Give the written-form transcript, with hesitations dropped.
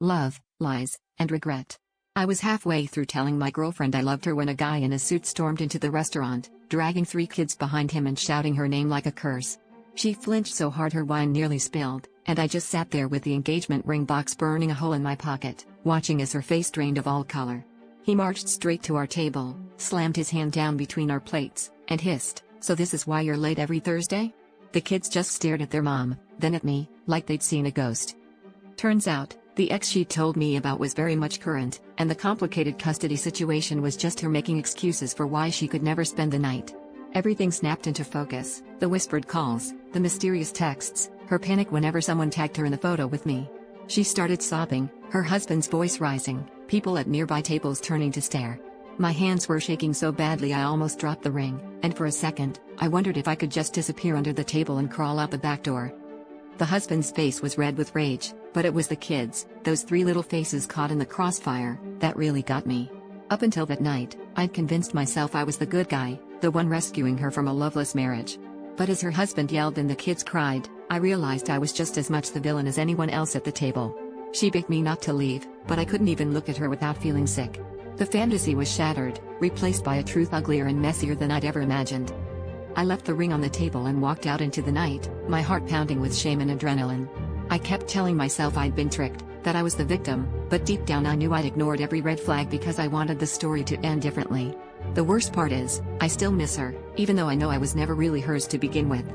love, lies, and regret. I was halfway through telling my girlfriend I loved her when a guy in a suit stormed into the restaurant, dragging 3 kids behind him and shouting her name like a curse. She flinched so hard her wine nearly spilled, and I just sat there with the engagement ring box burning a hole in my pocket, watching as her face drained of all color. He marched straight to our table, slammed his hand down between our plates, and hissed, "So this is why you're late every Thursday?" The kids just stared at their mom, then at me, like they'd seen a ghost. Turns out, the ex she told me about was very much current, and the complicated custody situation was just her making excuses for why she could never spend the night. Everything snapped into focus: the whispered calls, the mysterious texts, her panic whenever someone tagged her in the photo with me. She started sobbing, her husband's voice rising, people at nearby tables turning to stare. My hands were shaking so badly I almost dropped the ring, and for a second, I wondered if I could just disappear under the table and crawl out the back door. The husband's face was red with rage, but it was the kids, those 3 little faces caught in the crossfire, that really got me. Up until that night, I'd convinced myself I was the good guy, the one rescuing her from a loveless marriage. But as her husband yelled and the kids cried, I realized I was just as much the villain as anyone else at the table. She begged me not to leave, but I couldn't even look at her without feeling sick. The fantasy was shattered, replaced by a truth uglier and messier than I'd ever imagined. I left the ring on the table and walked out into the night, my heart pounding with shame and adrenaline. I kept telling myself I'd been tricked, that I was the victim, but deep down I knew I'd ignored every red flag because I wanted the story to end differently. The worst part is, I still miss her, even though I know I was never really hers to begin with.